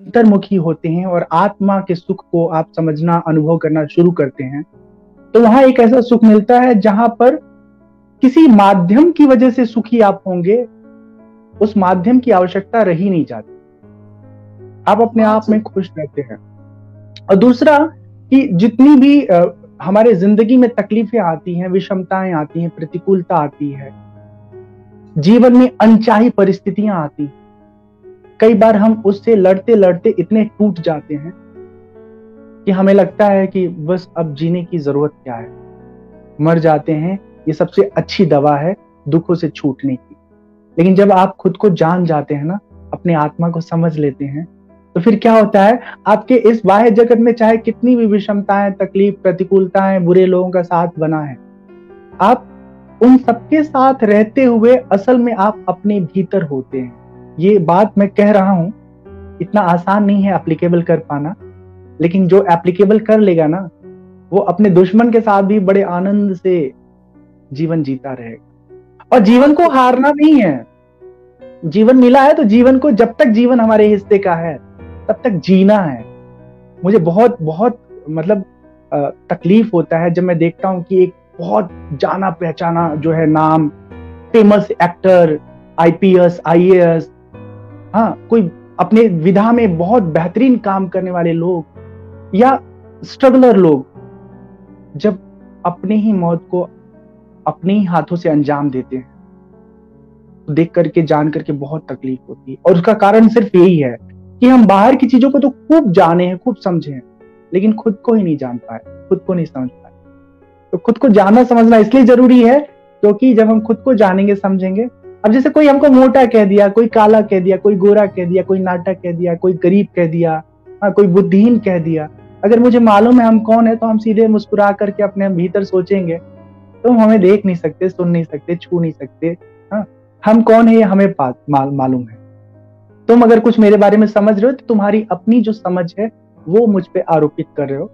अंतर्मुखी होते हैं और आत्मा के सुख को आप समझना, अनुभव करना शुरू करते हैं, तो वहां एक ऐसा सुख मिलता है जहां पर किसी माध्यम की वजह से सुखी आप होंगे, उस माध्यम की आवश्यकता रही नहीं जाती, आप अपने आप में खुश रहते हैं। और दूसरा कि जितनी भी हमारे जिंदगी में तकलीफें आती हैं, विषमताएं आती हैं, प्रतिकूलता आती है, जीवन में अनचाही परिस्थितियां आती हैं, कई बार हम उससे लड़ते लड़ते इतने टूट जाते हैं कि हमें लगता है कि बस अब जीने की जरूरत क्या है, मर जाते हैं, ये सबसे अच्छी दवा है दुखों से छूटने की। लेकिन जब आप खुद को जान जाते हैं ना, अपने आत्मा को समझ लेते हैं, तो फिर क्या होता है, आपके इस बाह्य जगत में चाहे कितनी भी विषमताएं, तकलीफ, प्रतिकूलताएं, बुरे लोगों का साथ बना है, आप उन सबके साथ रहते हुए असल में आप अपने भीतर होते हैं। ये बात मैं कह रहा हूं, इतना आसान नहीं है एप्लीकेबल कर पाना, लेकिन जो एप्लीकेबल कर लेगा ना, वो अपने दुश्मन के साथ भी बड़े आनंद से जीवन जीता रहेगा। और जीवन को हारना नहीं है, जीवन मिला है तो जीवन को, जब तक जीवन हमारे हिस्से का है तब तक जीना है। मुझे बहुत बहुत मतलब तकलीफ होता है जब मैं देखता हूं कि एक बहुत जाना पहचाना जो है नाम, फेमस एक्टर, आईपीएस, आईएएस, हाँ, कोई अपने विधा में बहुत बेहतरीन काम करने वाले लोग या स्ट्रगलर लोग, जब अपने ही मौत को अपने ही हाथों से अंजाम देते हैं, तो देख करके, जान करके बहुत तकलीफ होती है। और उसका कारण सिर्फ यही है कि हम बाहर की चीजों को तो खूब जाने हैं, खूब समझे हैं, लेकिन खुद को ही नहीं जान पाए, खुद को नहीं समझ पाए। तो खुद को जानना समझना इसलिए जरूरी है क्योंकि जब हम खुद को जानेंगे, समझेंगे, अब जैसे कोई हमको मोटा कह दिया, कोई काला कह दिया, कोई गोरा कह दिया, कोई नाटा कह दिया, कोई गरीब कह दिया, हाँ, कोई बुद्धिहीन कह दिया, अगर मुझे मालूम है हम कौन है तो हम सीधे मुस्कुरा करके अपने भीतर सोचेंगे, तुम हमें देख नहीं सकते, सुन नहीं सकते, छू नहीं सकते, हाँ, हम कौन है ये हमें मालूम है। तुम अगर कुछ मेरे बारे में समझ रहे हो तो तुम्हारी अपनी जो समझ है वो मुझ पे आरोपित कर रहे हो।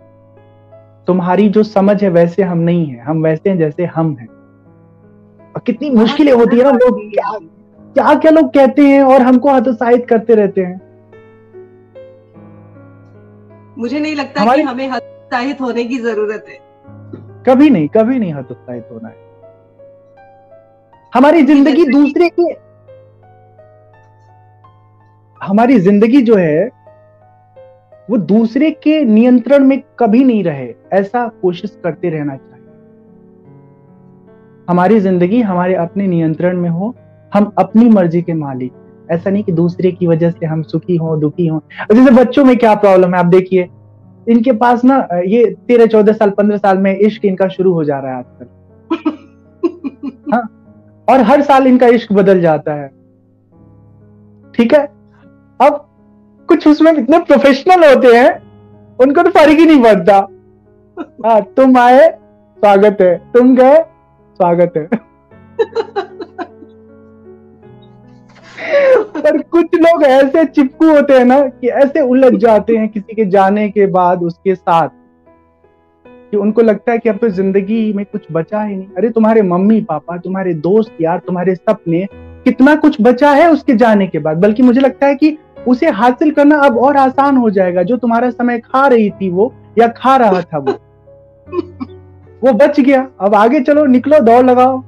तुम्हारी जो समझ है वैसे हम नहीं है, हम वैसे हैं जैसे हम हैं। और कितनी मुश्किलें होती है ना, लोग क्या क्या लोग कहते हैं और हमको हतोत्साहित करते रहते हैं। मुझे नहीं लगता कि हमें हतोत्साहित होने की जरूरत है। कभी नहीं, कभी नहीं हतोत्साहित होना है। हमारी जिंदगी दूसरे के, हमारी जिंदगी जो है वो दूसरे के नियंत्रण में कभी नहीं रहे, ऐसा कोशिश करते रहना चाहिए। हमारी जिंदगी हमारे अपने नियंत्रण में हो, हम अपनी मर्जी के मालिक, ऐसा नहीं कि दूसरे की वजह से हम सुखी हों, दुखी हों। जैसे बच्चों में क्या प्रॉब्लम है, आप देखिए, इनके पास ना ये 13, 14 साल, 15 साल में इश्क इनका शुरू हो जा रहा है आजकल। हाँ, और हर साल इनका इश्क बदल जाता है, ठीक है। अब कुछ उसमें इतने प्रोफेशनल होते हैं, उनको तो फर्क ही नहीं पड़ता। हाँ, तुम आए स्वागत है, तुम गए स्वागत है। पर कुछ लोग ऐसे चिपकू होते हैं ना कि ऐसे उलझ जाते हैं किसी के जाने के बाद उसके साथ कि उनको लगता है कि अब तो जिंदगी में कुछ बचा ही नहीं। अरे तुम्हारे मम्मी पापा, तुम्हारे दोस्त यार, तुम्हारे सपने, कितना कुछ बचा है उसके जाने के बाद। बल्कि मुझे लगता है कि उसे हासिल करना अब और आसान हो जाएगा। जो तुम्हारा समय खा रही थी वो, या खा रहा था वो बच गया। अब आगे चलो, निकलो, दौड़ लगाओ।